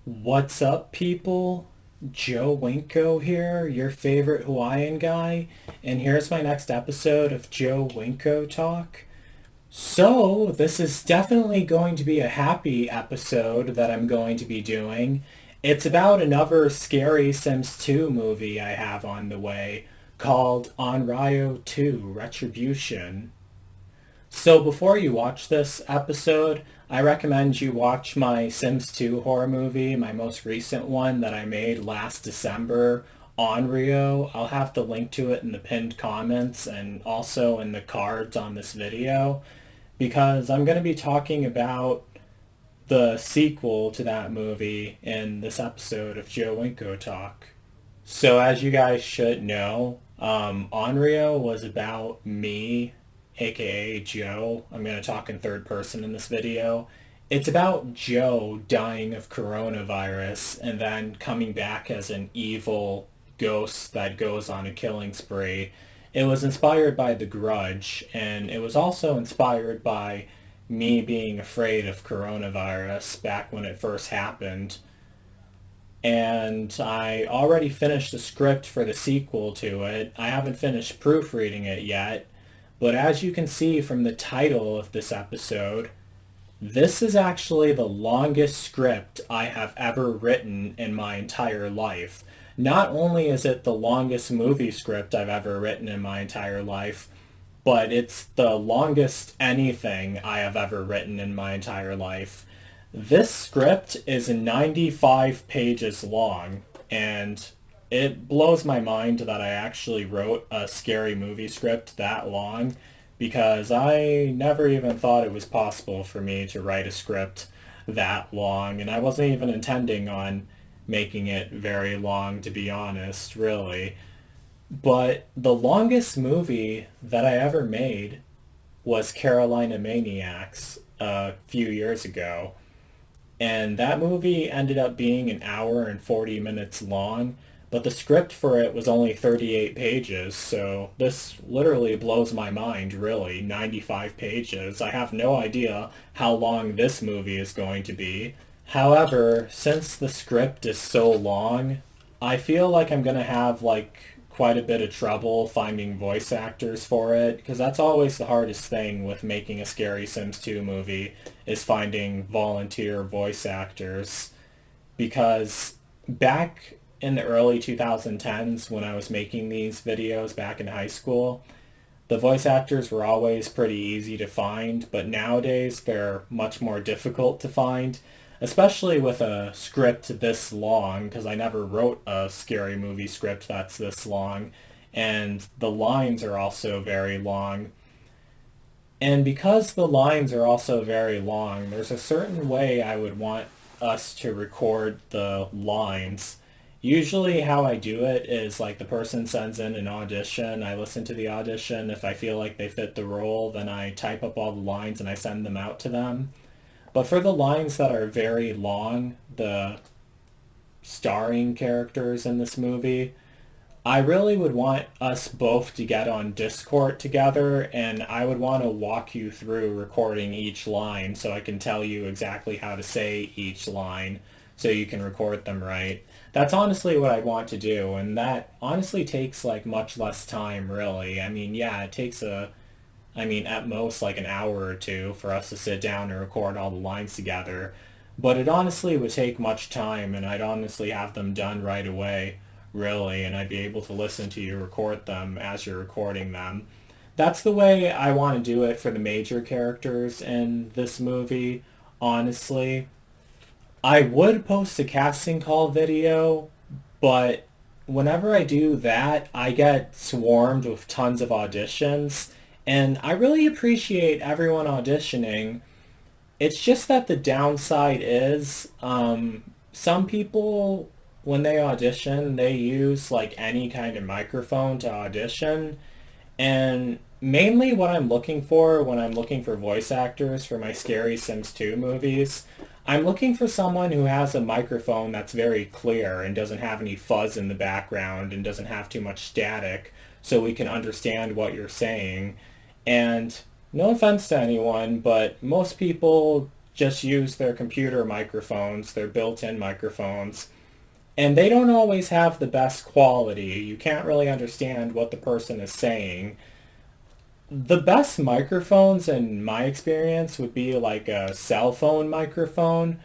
What's up, people? Joe Winko here, your favorite Hawaiian guy, and here's my next episode of Joe Winko Talk. So, this is definitely going to be a happy episode that I'm going to be doing. It's about another scary Sims 2 movie I have on the way called Onryo 2 Retribution. So before you watch this episode, I recommend you watch my Sims 2 horror movie, my most recent one that I made last December, Onryo. I'll have the link to it in the pinned comments and also in the cards on this video because I'm going to be talking about the sequel to that movie in this episode of Joe Winko Talk. So as you guys should know, Onryo was about me, aka Joe. I'm going to talk in third person in this video. It's about Joe dying of coronavirus and then coming back as an evil ghost that goes on a killing spree. It was inspired by The Grudge, and it was also inspired by me being afraid of coronavirus back when it first happened. And I already finished the script for the sequel to it. I haven't finished proofreading it yet, but as you can see from the title of this episode, this is actually the longest script I have ever written in my entire life. Not only is it the longest movie script I've ever written in my entire life, but it's the longest anything I have ever written in my entire life. This script is 95 pages long, and it blows my mind that I actually wrote a scary movie script that long because I never even thought it was possible for me to write a script that long, and I wasn't even intending on making it very long, to be honest, really. But the longest movie that I ever made was Carolina Maniacs a few years ago. And that movie ended up being an hour and 40 minutes long, but the script for it was only 38 pages, so this literally blows my mind, really. 95 pages. I have no idea how long this movie is going to be. However, since the script is so long, I feel like I'm going to have quite a bit of trouble finding voice actors for it because that's always the hardest thing with making a scary Sims 2 movie is finding volunteer voice actors because back in the early 2010s when I was making these videos back in high school, the voice actors were always pretty easy to find, but nowadays they're much more difficult to find, especially with a script this long, because I never wrote a scary movie script that's this long, and the lines are also very long. And because the lines are also very long, there's a certain way I would want us to record the lines. Usually how I do it is like the person sends in an audition, I listen to the audition, if I feel like they fit the role, then I type up all the lines and I send them out to them. But for the lines that are very long, the starring characters in this movie, I really would want us both to get on Discord together, and I would want to walk you through recording each line so I can tell you exactly how to say each line so you can record them right. That's honestly what I want to do, and that honestly takes much less time, really. I mean, yeah, it takes at most an hour or two for us to sit down and record all the lines together. But it honestly would take much time, and I'd honestly have them done right away, really, and I'd be able to listen to you record them as you're recording them. That's the way I want to do it for the major characters in this movie, honestly. I would post a casting call video, but whenever I do that, I get swarmed with tons of auditions, and I really appreciate everyone auditioning. It's just that the downside is some people, when they audition, they use any kind of microphone to audition, and mainly what I'm looking for when I'm looking for voice actors for my Scary Sims 2 movies, I'm looking for someone who has a microphone that's very clear and doesn't have any fuzz in the background and doesn't have too much static so we can understand what you're saying. And no offense to anyone, but most people just use their computer microphones, their built-in microphones, and they don't always have the best quality. You can't really understand what the person is saying. The best microphones in my experience would be like a cell phone microphone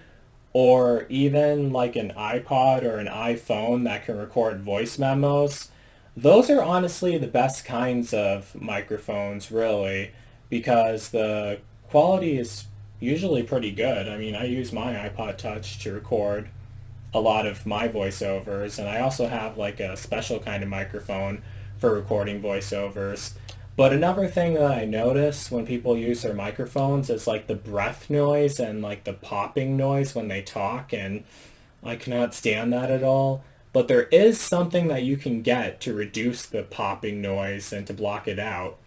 or even like an iPod or an iPhone that can record voice memos. Those are honestly the best kinds of microphones, really, because the quality is usually pretty good. I mean, I use my iPod Touch to record a lot of my voiceovers, and I also have like a special kind of microphone for recording voiceovers. But another thing that I notice when people use their microphones is like the breath noise and like the popping noise when they talk, and I cannot stand that at all. But there is something that you can get to reduce the popping noise and to block it out.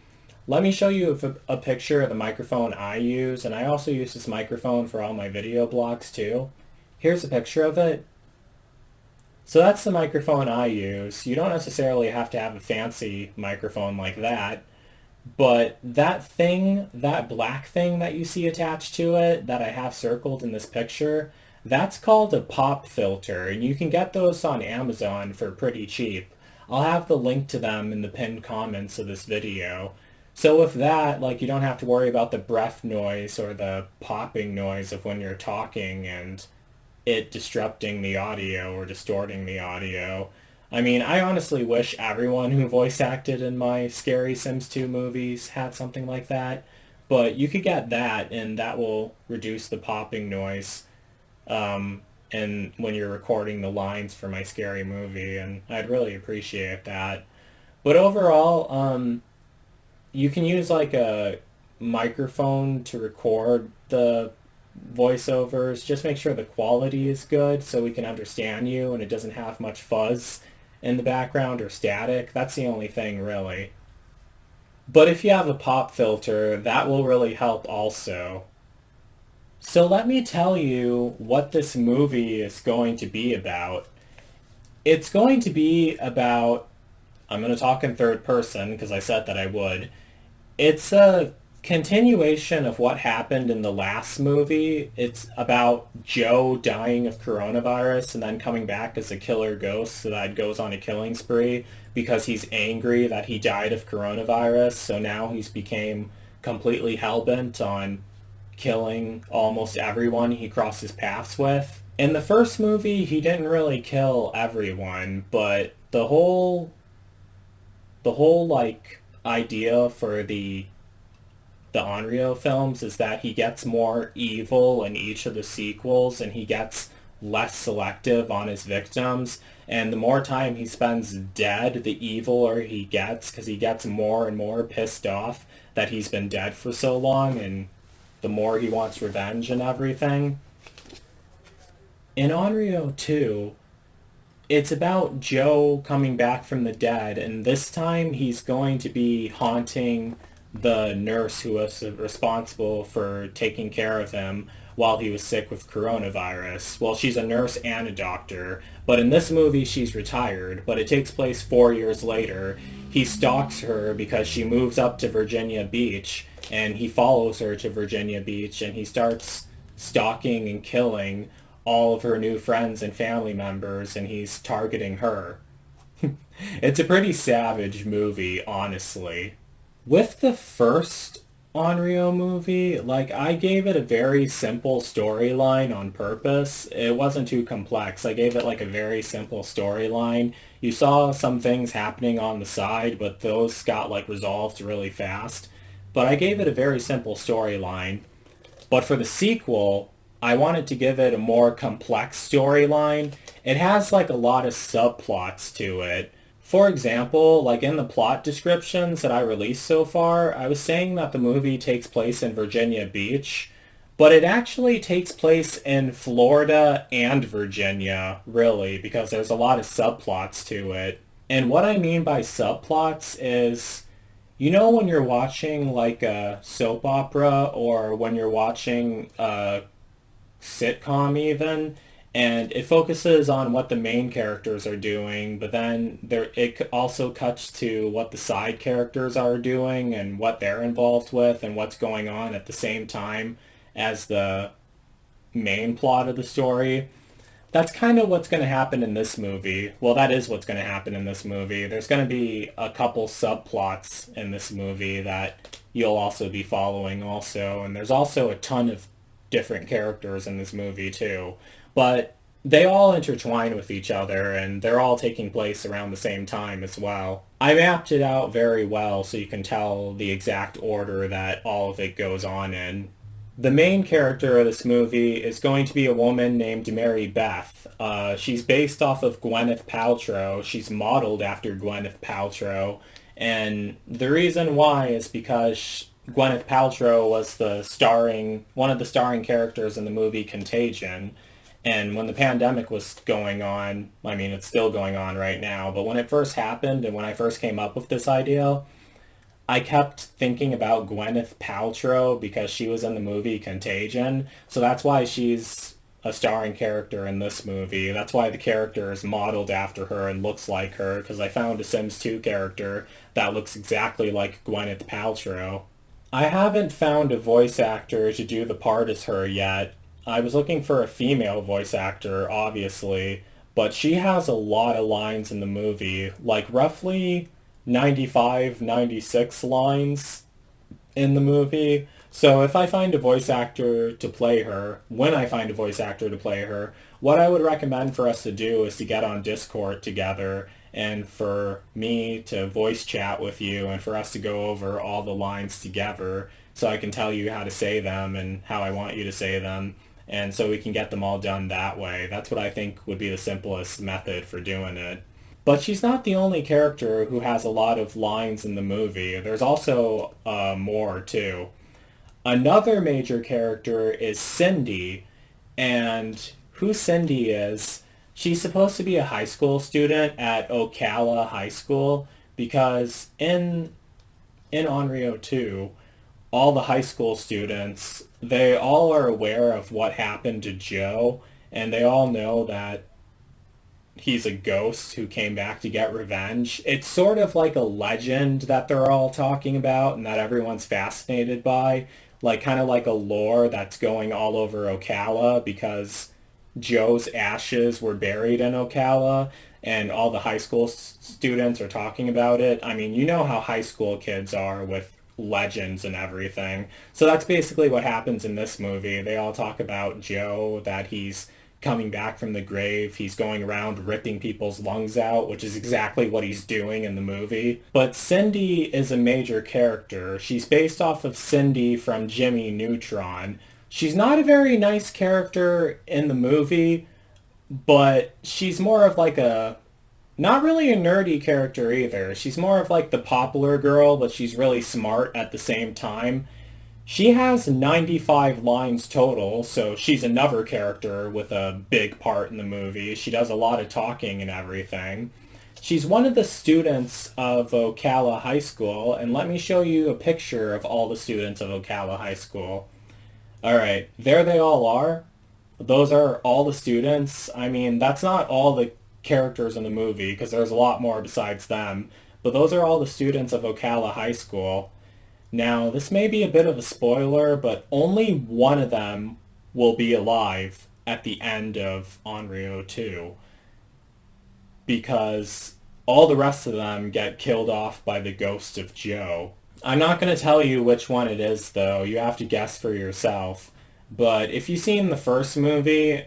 Let me show you a picture of the microphone I use, and I also use this microphone for all my video blogs too. Here's a picture of it. So that's the microphone I use. You don't necessarily have to have a fancy microphone like that, but that thing, that black thing that you see attached to it that I have circled in this picture, that's called a pop filter, and you can get those on Amazon for pretty cheap. I'll have the link to them in the pinned comments of this video. So with that, like, you don't have to worry about the breath noise or the popping noise of when you're talking and it disrupting the audio or distorting the audio. I mean, I honestly wish everyone who voice acted in my Scary Sims 2 movies had something like that, but you could get that and that will reduce the popping noise and when you're recording the lines for my scary movie, and I'd really appreciate that. But overall, you can use like a microphone to record the voiceovers. Just make sure the quality is good so we can understand you and it doesn't have much fuzz in the background or static. That's the only thing really. But if you have a pop filter, that will really help also. So let me tell you what this movie is going to be about. It's going to be about, I'm going to talk in third person because I said that I would. It's a continuation of what happened in the last movie. It's about Joe dying of coronavirus and then coming back as a killer ghost so that goes on a killing spree because he's angry that he died of coronavirus. So now he's became completely hellbent on killing almost everyone he crosses paths with. In the first movie, he didn't really kill everyone, but the whole like idea for the Onryo films is that he gets more evil in each of the sequels and he gets less selective on his victims. And the more time he spends dead, the eviler he gets because he gets more and more pissed off that he's been dead for so long and the more he wants revenge and everything. In Onryo 2, it's about Joe coming back from the dead, and this time he's going to be haunting the nurse who was responsible for taking care of him while he was sick with coronavirus. Well, she's a nurse and a doctor, but in this movie she's retired, but it takes place 4 years later. He stalks her because she moves up to Virginia Beach, and he follows her to Virginia Beach, and he starts stalking and killing all of her new friends and family members, and he's targeting her. It's a pretty savage movie, honestly. With the first Onryo movie, like, I gave it a very simple storyline on purpose. It wasn't too complex. I gave it like a very simple storyline. You saw some things happening on the side, but those got like resolved really fast. But I gave it a very simple storyline. But for the sequel, I wanted to give it a more complex storyline. It has like a lot of subplots to it. For example, like in the plot descriptions that I released so far, I was saying that the movie takes place in Virginia Beach, but it actually takes place in Florida and Virginia, really, because there's a lot of subplots to it. And what I mean by subplots is, you know when you're watching like a soap opera or when you're watching a sitcom even, and it focuses on what the main characters are doing, but then it also cuts to what the side characters are doing and what they're involved with and what's going on at the same time as the main plot of the story. That's kind of what's going to happen in this movie. Well, that is what's going to happen in this movie. There's going to be a couple subplots in this movie that you'll also be following also. And there's also a ton of different characters in this movie too. But they all intertwine with each other and they're all taking place around the same time as well. I mapped it out very well so you can tell the exact order that all of it goes on in. The main character of this movie is going to be a woman named Mary Beth. She's based off of Gwyneth Paltrow. She's modeled after Gwyneth Paltrow. And the reason why is because Gwyneth Paltrow was one of the starring characters in the movie Contagion. And when the pandemic was going on, I mean, it's still going on right now, but when it first happened and when I first came up with this idea, I kept thinking about Gwyneth Paltrow because she was in the movie Contagion. So that's why she's a starring character in this movie. That's why the character is modeled after her and looks like her, because I found a Sims 2 character that looks exactly like Gwyneth Paltrow. I haven't found a voice actor to do the part as her yet. I was looking for a female voice actor, obviously, but she has a lot of lines in the movie, like roughly 95, 96 lines in the movie. So if I find a voice actor to play her, when I find a voice actor to play her, what I would recommend for us to do is to get on Discord together and for me to voice chat with you and for us to go over all the lines together so I can tell you how to say them and how I want you to say them. And so we can get them all done that way. That's what I think would be the simplest method for doing it. But she's not the only character who has a lot of lines in the movie. There's also more, too. Another major character is Cindy. And who Cindy is, she's supposed to be a high school student at Ocala High School because in Onryo 2, all the high school students, they all are aware of what happened to Joe, and they all know that he's a ghost who came back to get revenge. It's sort of like a legend that they're all talking about and that everyone's fascinated by, like kind of like a lore that's going all over Ocala because Joe's ashes were buried in Ocala and all the high school students are talking about it. I mean, you know how high school kids are with legends and everything. So that's basically what happens in this movie. They all talk about Joe, that he's coming back from the grave. He's going around ripping people's lungs out, which is exactly what he's doing in the movie. But Cindy is a major character. She's based off of Cindy from Jimmy Neutron. She's not a very nice character in the movie, but she's more of like not really a nerdy character either. She's more of like the popular girl, but she's really smart at the same time. She has 95 lines total, so she's another character with a big part in the movie. She does a lot of talking and everything. She's one of the students of Ocala High School, and let me show you a picture of all the students of Ocala High School. Alright, there they all are. Those are all the students. I mean, that's not all the characters in the movie, because there's a lot more besides them, but those are all the students of Ocala High School. Now, this may be a bit of a spoiler, but only one of them will be alive at the end of Onryo 2, because all the rest of them get killed off by the ghost of Joe. I'm not going to tell you which one it is, though. You have to guess for yourself. But if you've seen the first movie,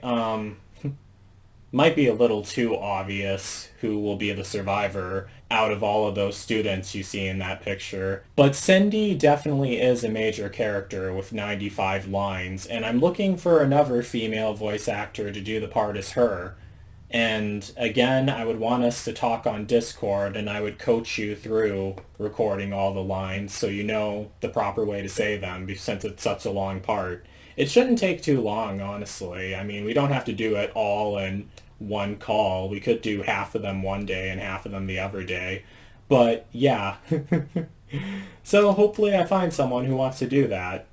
might be a little too obvious who will be the survivor out of all of those students you see in that picture. But Cindy definitely is a major character with 95 lines, and I'm looking for another female voice actor to do the part as her. And again, I would want us to talk on Discord, and I would coach you through recording all the lines so you know the proper way to say them, since it's such a long part. It shouldn't take too long, honestly. I mean, we don't have to do it all in one call. We could do half of them one day and half of them the other day. But yeah. So hopefully I find someone who wants to do that.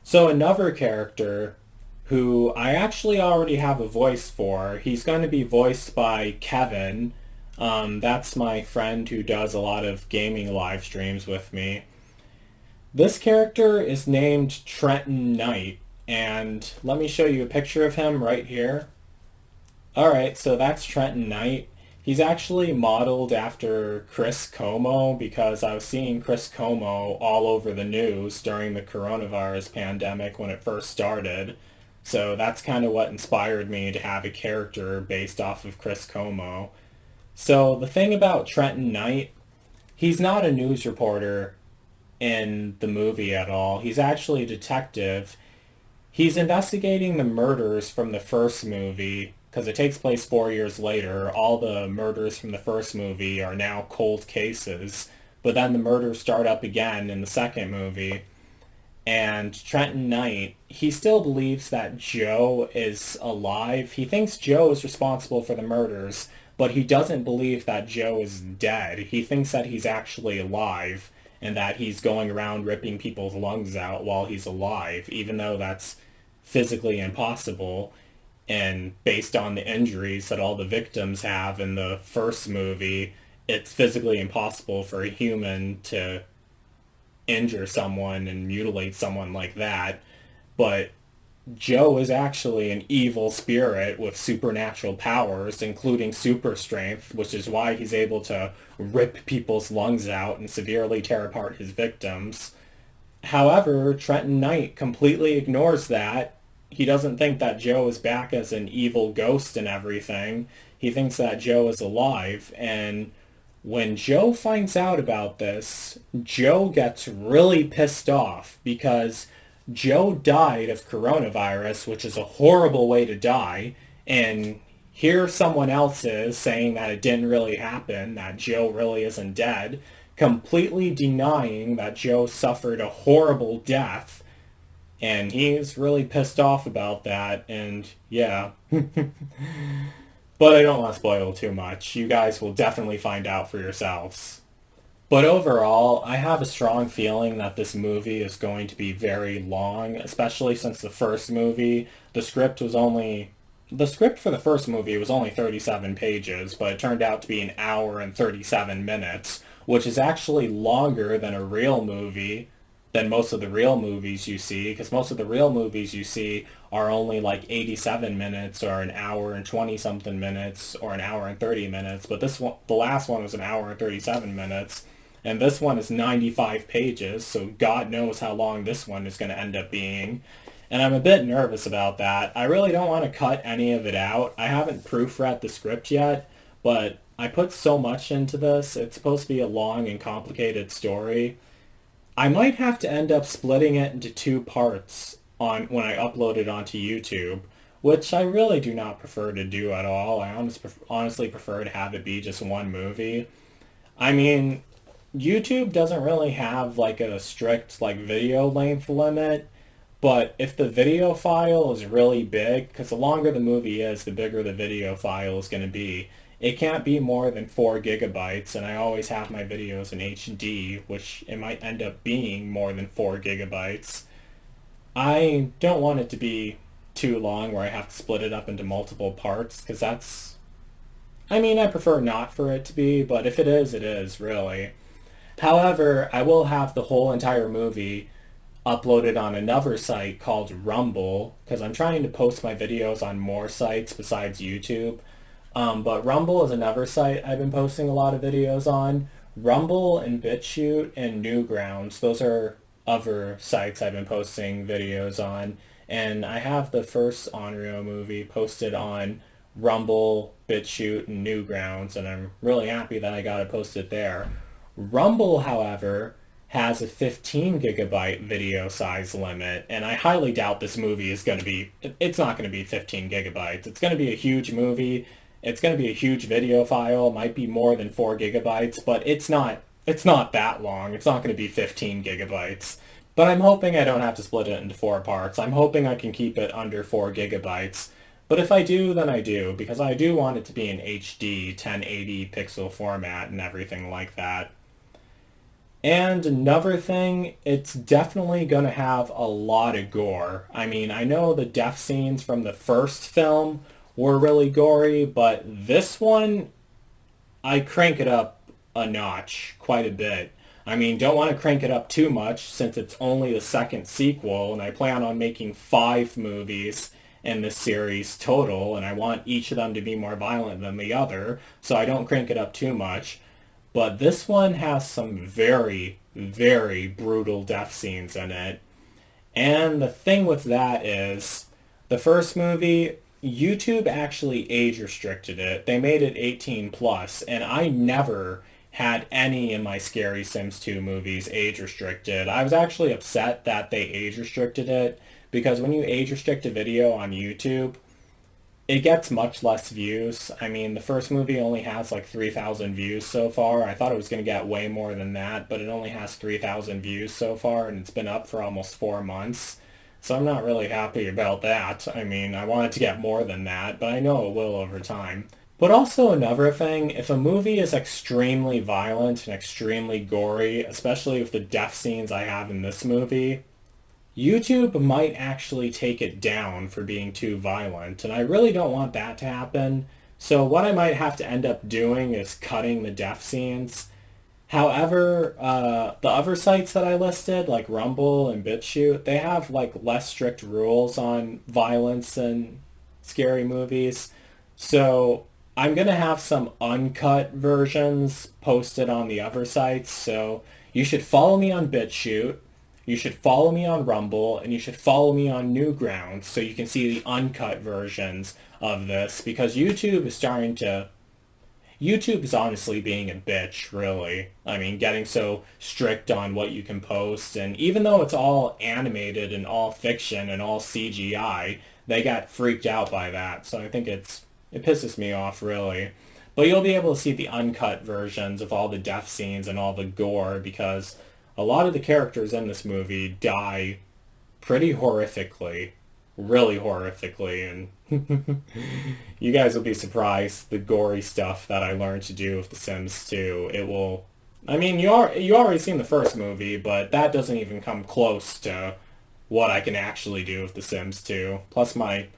So another character who I actually already have a voice for, he's going to be voiced by Kevin. That's my friend who does a lot of gaming live streams with me. This character is named Trenton Knight. And let me show you a picture of him right here. Alright, so that's Trenton Knight. He's actually modeled after Chris Como because I was seeing Chris Como all over the news during the coronavirus pandemic when it first started. So that's kind of what inspired me to have a character based off of Chris Como. So the thing about Trenton Knight, he's not a news reporter in the movie at all. He's actually a detective. He's investigating the murders from the first movie because it takes place 4 years later. All the murders from the first movie are now cold cases, but then the murders start up again in the second movie. And Trenton Knight, he still believes that Joe is alive. He thinks Joe is responsible for the murders, but he doesn't believe that Joe is dead. He thinks that he's actually alive and that he's going around ripping people's lungs out while he's alive, even though that's physically impossible. And based on the injuries that all the victims have in the first movie, it's physically impossible for a human to injure someone and mutilate someone like that. But Joe is actually an evil spirit with supernatural powers, including super strength, which is why he's able to rip people's lungs out and severely tear apart his victims. However, Trenton Knight completely ignores that. He doesn't think that Joe is back as an evil ghost and everything. He thinks that Joe is alive, and when Joe finds out about this, Joe gets really pissed off because Joe died of coronavirus, which is a horrible way to die, and here someone else is saying that it didn't really happen, that Joe really isn't dead, completely denying that Joe suffered a horrible death, and he's really pissed off about that, and yeah. But I don't want to spoil too much. You guys will definitely find out for yourselves. But overall, I have a strong feeling that this movie is going to be very long, especially since the first movie, the script for the first movie was only 37 pages, but it turned out to be an hour and 37 minutes, which is actually longer than a real movie, than most of the real movies you see, because most of the real movies you see are only like 87 minutes or an hour and 20 something minutes or an hour and 30 minutes, but this one, the last one was an hour and 37 minutes, and this one is 95 pages, so God knows how long this one is going to end up being. And I'm a bit nervous about that. I really don't want to cut any of it out. I haven't proofread the script yet, but I put so much into this. It's supposed to be a long and complicated story. I might have to end up splitting it into two parts on when I upload it onto YouTube, which I really do not prefer to do at all. I honestly prefer to have it be just one movie. I mean, YouTube doesn't really have like a strict like video length limit, but if the video file is really big, because the longer the movie is, the bigger the video file is going to be. It can't be more than 4 gigabytes, and I always have my videos in HD, which it might end up being more than 4 gigabytes. I don't want it to be too long where I have to split it up into multiple parts, because that's... I mean, I prefer not for it to be, but if it is, really. However, I will have the whole entire movie uploaded on another site called Rumble, because I'm trying to post my videos on more sites besides YouTube. But Rumble is another site I've been posting a lot of videos on. Rumble and BitChute and Newgrounds, those are other sites I've been posting videos on. And I have the first Onryo movie posted on Rumble, BitChute, and Newgrounds, and I'm really happy that I got it posted there. Rumble, however, has a 15 gigabyte video size limit, and I highly doubt this movie is going to be, it's not going to be 15 gigabytes. It's going to be a huge movie. It's going to be a huge video file, might be more than 4 gigabytes, but it's not that long. It's not going to be 15 gigabytes. But I'm hoping I don't have to split it into 4 parts. I'm hoping I can keep it under 4 gigabytes. But if I do, then I do, because I do want it to be in HD, 1080 pixel format and everything like that. And another thing, it's definitely going to have a lot of gore. I mean, I know the death scenes from the first film were really gory, but this one, I crank it up a notch quite a bit. I mean, don't want to crank it up too much since it's only the second sequel, and I plan on making 5 movies in this series total, and I want each of them to be more violent than the other, so I don't crank it up too much. But this one has some very, very brutal death scenes in it. And the thing with that is, the first movie, YouTube actually age restricted it. They made it 18 plus, and I never had any in my Scary Sims 2 movies age restricted. I was actually upset that they age restricted it because when you age restrict a video on YouTube, it gets much less views. I mean, the first movie only has like 3,000 views so far. I thought it was going to get way more than that, but it only has 3,000 views so far, and it's been up for almost 4 months. So I'm not really happy about that. I mean, I want it to get more than that, but I know it will over time. But also another thing, if a movie is extremely violent and extremely gory, especially with the death scenes I have in this movie, YouTube might actually take it down for being too violent, and I really don't want that to happen. So what I might have to end up doing is cutting the death scenes. However, the other sites that I listed, like Rumble and BitChute, they have like less strict rules on violence and scary movies. So I'm gonna have some uncut versions posted on the other sites. So you should follow me on BitChute. You should follow me on Rumble, and you should follow me on Newgrounds so you can see the uncut versions of this because YouTube is honestly being a bitch, really. I mean, getting so strict on what you can post, and even though it's all animated and all fiction and all CGI, they got freaked out by that. So I think it pisses me off, really. But you'll be able to see the uncut versions of all the death scenes and all the gore because a lot of the characters in this movie die pretty horrifically, really horrifically, and you guys will be surprised the gory stuff that I learned to do with The Sims 2. It will, I mean, you already seen the first movie, but that doesn't even come close to what I can actually do with The Sims 2. Plus my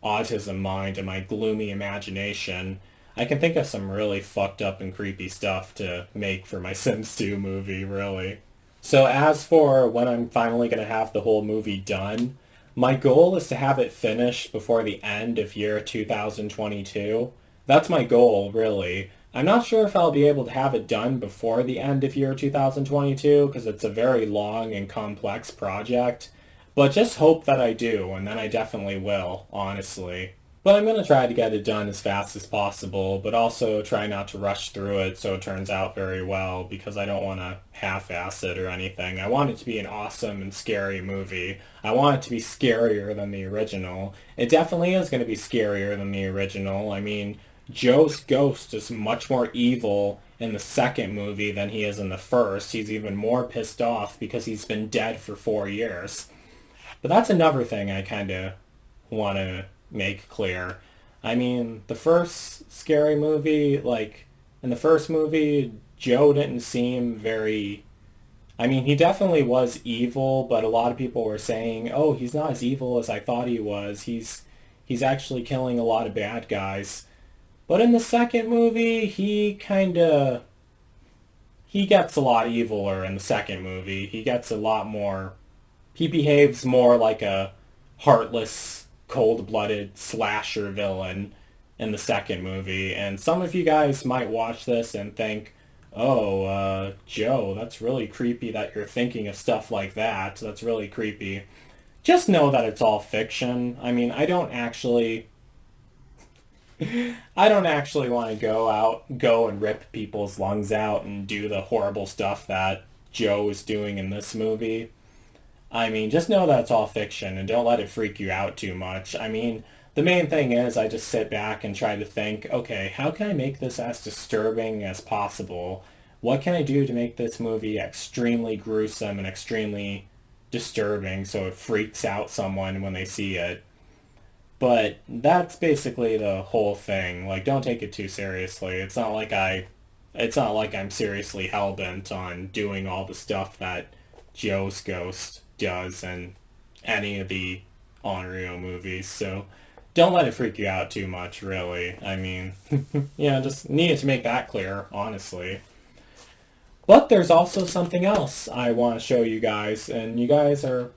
autism mind and my gloomy imagination, I can think of some really fucked up and creepy stuff to make for my Sims 2 movie, really. So as for when I'm finally going to have the whole movie done, my goal is to have it finished before the end of year 2022. That's my goal, really. I'm not sure if I'll be able to have it done before the end of year 2022 because it's a very long and complex project, but just hope that I do, and then I definitely will, honestly. But I'm going to try to get it done as fast as possible, but also try not to rush through it so it turns out very well because I don't want to half-ass it or anything. I want it to be an awesome and scary movie. I want it to be scarier than the original. It definitely is going to be scarier than the original. I mean, Joe's ghost is much more evil in the second movie than he is in the first. He's even more pissed off because he's been dead for 4 years. But that's another thing I kind of want to make clear. I mean, the first scary movie, like, in the first movie, Joe didn't seem very... I mean, he definitely was evil, but a lot of people were saying, oh, he's not as evil as I thought he was. He's actually killing a lot of bad guys. But in the second movie, he gets a lot eviler in the second movie. He gets a lot more... He behaves more like a heartless, cold-blooded slasher villain in the second movie. And some of you guys might watch this and think, oh, Joe, that's really creepy that you're thinking of stuff like that. That's really creepy. Just know that it's all fiction. I mean, I don't actually want to go and rip people's lungs out and do the horrible stuff that Joe is doing in this movie. I mean, just know that it's all fiction and don't let it freak you out too much. I mean, the main thing is I just sit back and try to think, okay, how can I make this as disturbing as possible? What can I do to make this movie extremely gruesome and extremely disturbing so it freaks out someone when they see it? But that's basically the whole thing. Like, don't take it too seriously. It's not like I'm seriously hell-bent on doing all the stuff that Joe's ghost does in any of the Onryo movies, so don't let it freak you out too much, really. I mean, yeah, just needed to make that clear, honestly. But there's also something else I want to show you guys, and you guys are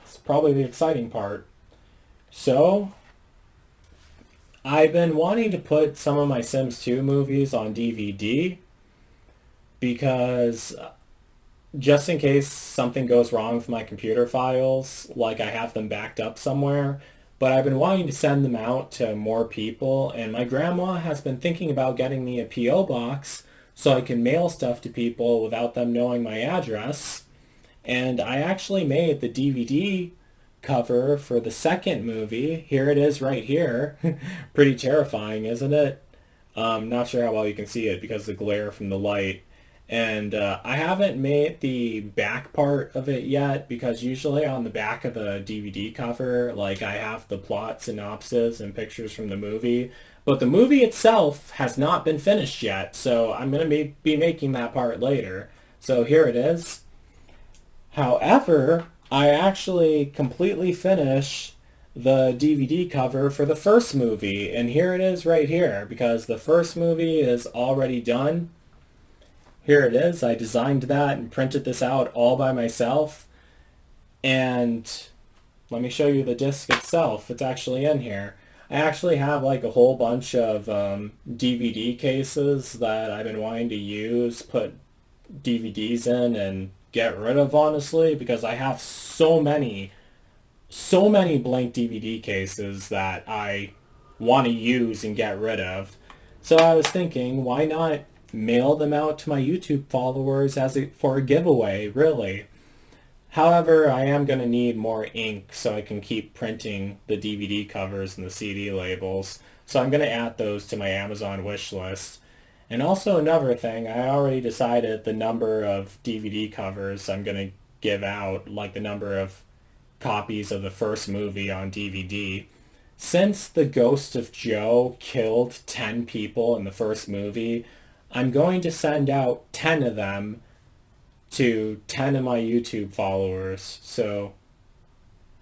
it's probably the exciting part. So, I've been wanting to put some of my Sims 2 movies on DVD because just in case something goes wrong with my computer files, like I have them backed up somewhere. But I've been wanting to send them out to more people, and my grandma has been thinking about getting me a P.O. box so I can mail stuff to people without them knowing my address. And I actually made the DVD cover for the second movie. Here it is right here. Pretty terrifying, isn't it? Not sure how well you can see it because of the glare from the light. And I haven't made the back part of it yet because usually on the back of the DVD cover, like I have the plot synopsis and pictures from the movie. But the movie itself has not been finished yet, so I'm going to be making that part later. So here it is. However, I actually completely finished the DVD cover for the first movie, and here it is right here because the first movie is already done. Here it is. I designed that and printed this out all by myself. And let me show you the disc itself. It's actually in here. I actually have like a whole bunch of DVD cases that I've been wanting to use, put DVDs in and get rid of, honestly, because I have so many blank DVD cases that I want to use and get rid of. So I was thinking, why not mail them out to my YouTube followers for a giveaway, really? However, I am going to need more ink so I can keep printing the DVD covers and the CD labels. So I'm going to add those to my Amazon wish list. And also another thing, I already decided the number of DVD covers I'm going to give out, like the number of copies of the first movie on DVD. Since the ghost of Joe killed 10 people in the first movie, I'm going to send out 10 of them to 10 of my YouTube followers. So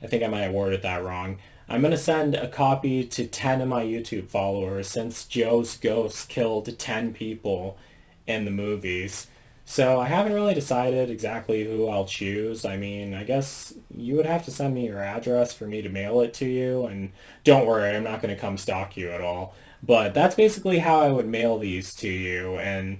I think I might have worded that wrong. I'm going to send a copy to 10 of my YouTube followers since Joe's ghost killed 10 people in the movies. So I haven't really decided exactly who I'll choose. I mean, I guess you would have to send me your address for me to mail it to you. And don't worry, I'm not going to come stalk you at all. But that's basically how I would mail these to you. And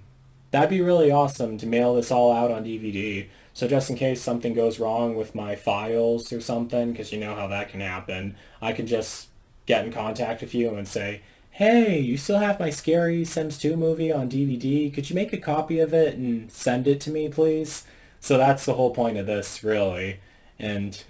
that'd be really awesome to mail this all out on DVD. So just in case something goes wrong with my files or something, because you know how that can happen, I can just get in contact with you and say, hey, you still have my Scary Sims 2 movie on DVD? Could you make a copy of it and send it to me, please? So that's the whole point of this, really. And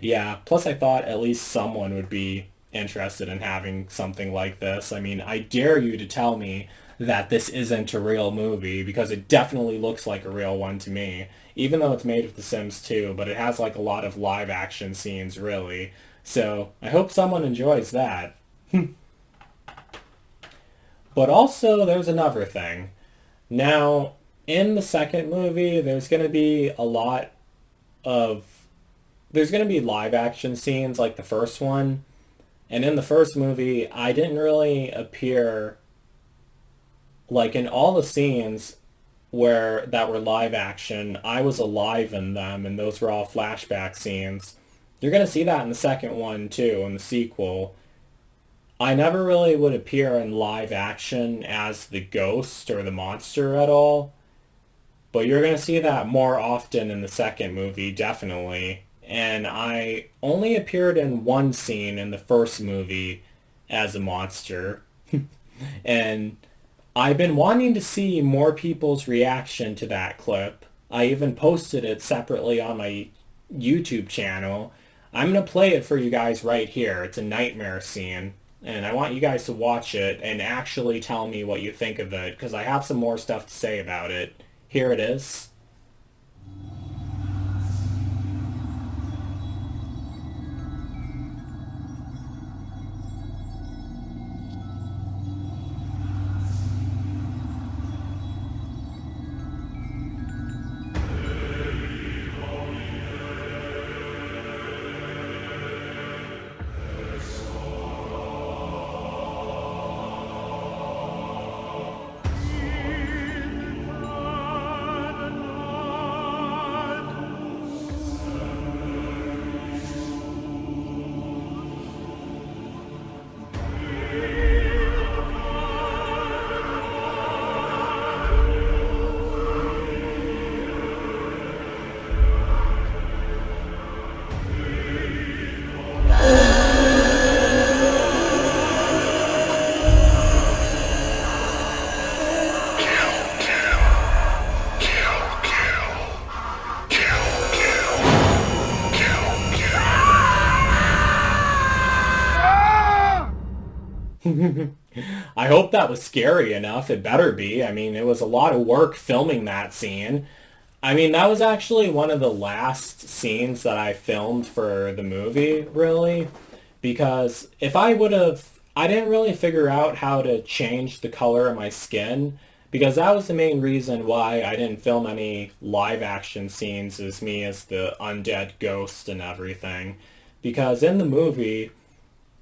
yeah, plus I thought at least someone would be interested in having something like this. I mean, I dare you to tell me that this isn't a real movie because it definitely looks like a real one to me, even though it's made with The Sims 2, but it has like a lot of live action scenes, really. So I hope someone enjoys that. But also, there's another thing. Now, in the second movie, of there's going to be live action scenes like the first one. And in the first movie, I didn't really appear like in all the scenes where that were live action, I was alive in them and those were all flashback scenes. You're going to see that in the second one too, in the sequel. I never really would appear in live action as the ghost or the monster at all, but you're going to see that more often in the second movie, definitely. And I only appeared in one scene in the first movie as a monster. And I've been wanting to see more people's reaction to that clip. I even posted it separately on my YouTube channel. I'm going to play it for you guys right here. It's a nightmare scene. And I want you guys to watch it and actually tell me what you think of it, because I have some more stuff to say about it. Here it is. I hope that was scary enough. It better be. I mean, it was a lot of work filming that scene. I mean, that was actually one of the last scenes that I filmed for the movie, really, because if I would have, I didn't really figure out how to change the color of my skin, because that was the main reason why I didn't film any live action scenes as me as the undead ghost and everything. Because in the movie,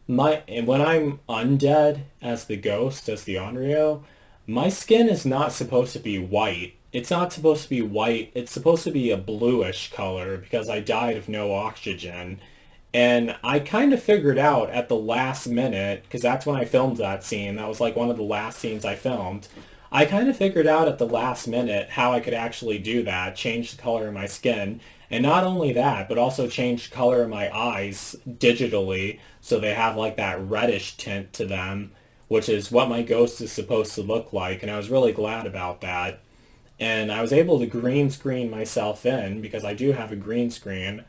and when I'm undead as the ghost, as the Onryo, my skin is not supposed to be white. It's not supposed to be white. It's supposed to be a bluish color because I died of no oxygen. And I kind of figured out at the last minute, because that's when I filmed that scene. That was like one of the last scenes I filmed. I kind of figured out at the last minute how I could actually do that, change the color of my skin. And not only that, but also change the color of my eyes digitally so they have like that reddish tint to them, which is what my ghost is supposed to look like. And I was really glad about that. And I was able to green screen myself in because I do have a green screen.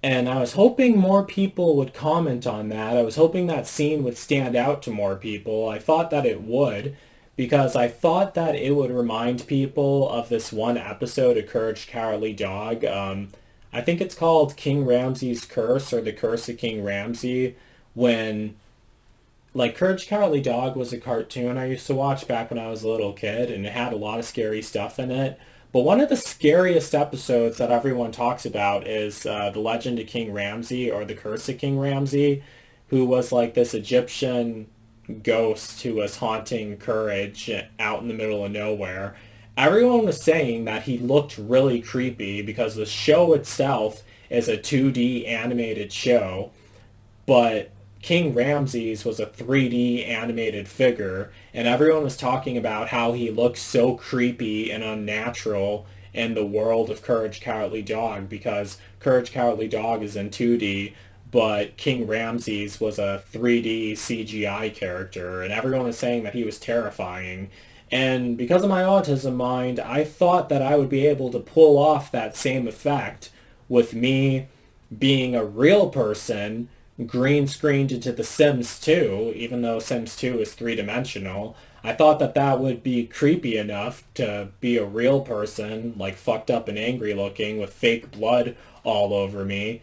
And I was hoping more people would comment on that. I was hoping that scene would stand out to more people. I thought that it would because I thought that it would remind people of this one episode of Courage Cowardly Dog. I think it's called King Ramsay's Curse or The Curse of King Ramsay, when like Courage Cowardly Dog was a cartoon I used to watch back when I was a little kid, and it had a lot of scary stuff in it. But one of the scariest episodes that everyone talks about is The Legend of King Ramsay or The Curse of King Ramsay, who was like this Egyptian ghost who was haunting Courage out in the middle of nowhere. Everyone was saying that he looked really creepy because the show itself is a 2D animated show, but King Ramses was a 3D animated figure, and everyone was talking about how he looked so creepy and unnatural in the world of Courage Cowardly Dog because Courage Cowardly Dog is in 2D, but King Ramses was a 3D CGI character, and everyone was saying that he was terrifying. And because of my autism mind, I thought that I would be able to pull off that same effect with me being a real person green screened into The Sims 2, even though Sims 2 is three-dimensional. I thought that that would be creepy enough to be a real person, like fucked up and angry looking with fake blood all over me,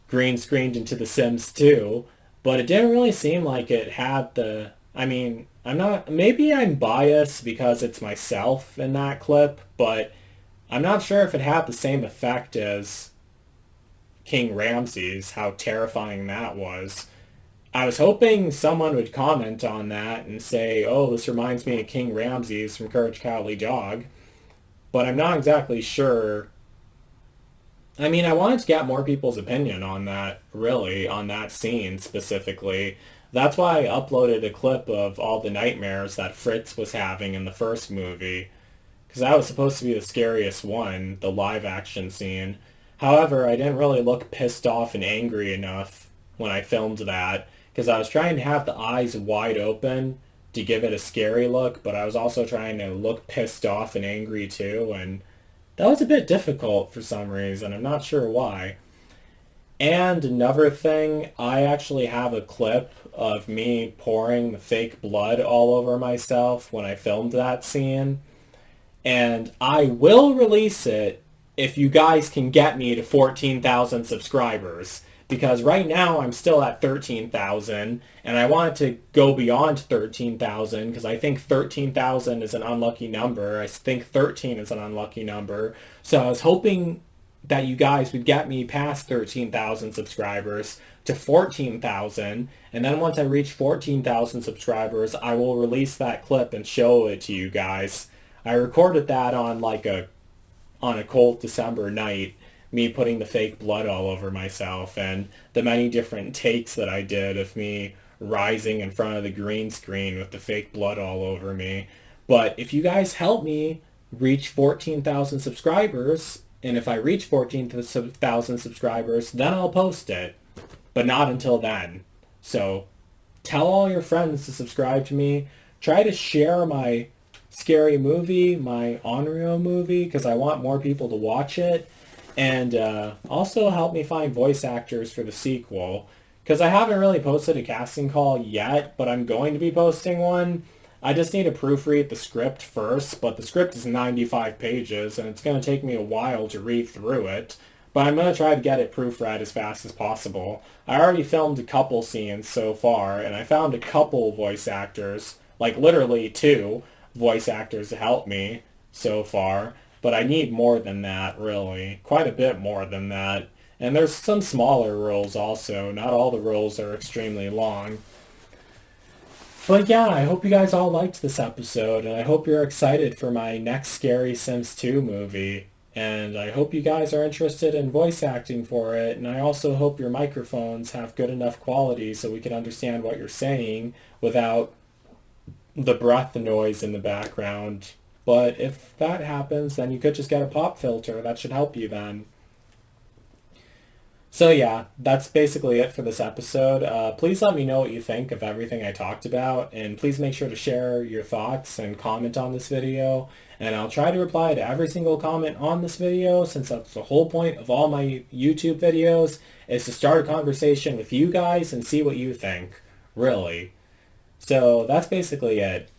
green screened into The Sims 2, but it didn't really seem like it had the... I mean, I'm not... Maybe I'm biased because it's myself in that clip, but I'm not sure if it had the same effect as King Ramses, how terrifying that was. I was hoping someone would comment on that and say, oh, this reminds me of King Ramses from Courage Cowardly Dog, but I'm not exactly sure. I mean, I wanted to get more people's opinion on that, really, on that scene specifically. That's why I uploaded a clip of all the nightmares that Fritz was having in the first movie, because that was supposed to be the scariest one, the live action scene. However, I didn't really look pissed off and angry enough when I filmed that, because I was trying to have the eyes wide open to give it a scary look, but I was also trying to look pissed off and angry too, and that was a bit difficult for some reason. I'm not sure why. And another thing, I actually have a clip of me pouring the fake blood all over myself when I filmed that scene, and I will release it if you guys can get me to 14,000 subscribers. Because right now I'm still at 13,000 and I want it to go beyond 13,000 because I think 13,000 is an unlucky number. I think 13 is an unlucky number. So I was hoping that you guys would get me past 13,000 subscribers to 14,000, and then once I reach 14,000 subscribers, I will release that clip and show it to you guys. I recorded that on a cold December night, me putting the fake blood all over myself, and the many different takes that I did of me rising in front of the green screen with the fake blood all over me. But if you guys help me reach 14,000 subscribers, and if I reach 14,000 subscribers, then I'll post it. But not until then. So tell all your friends to subscribe to me. Try to share my scary movie, my Onryo movie, because I want more people to watch it. And also help me find voice actors for the sequel, Because I haven't really posted a casting call yet, but I'm going to be posting one. I just need to proofread the script first, but the script is 95 pages, and it's going to take me a while to read through it. But I'm going to try to get it proofread as fast as possible. I already filmed a couple scenes so far, and I found a couple voice actors, like literally 2 voice actors to help me so far. But I need more than that, really. Quite a bit more than that. And there's some smaller roles also. Not all the roles are extremely long. But yeah, I hope you guys all liked this episode, and I hope you're excited for my next Scary Sims 2 movie. And I hope you guys are interested in voice acting for it, and I also hope your microphones have good enough quality so we can understand what you're saying without the breath noise in the background. But if that happens, then you could just get a pop filter. That should help you then. So yeah, that's basically it for this episode. Please let me know what you think of everything I talked about, and please make sure to share your thoughts and comment on this video. And I'll try to reply to every single comment on this video, since that's the whole point of all my YouTube videos, is to start a conversation with you guys and see what you think, really. So that's basically it.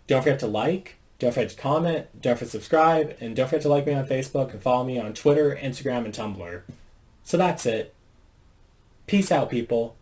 Don't forget to like, don't forget to comment, don't forget to subscribe, and don't forget to like me on Facebook and follow me on Twitter, Instagram, and Tumblr. So that's it. Peace out, people.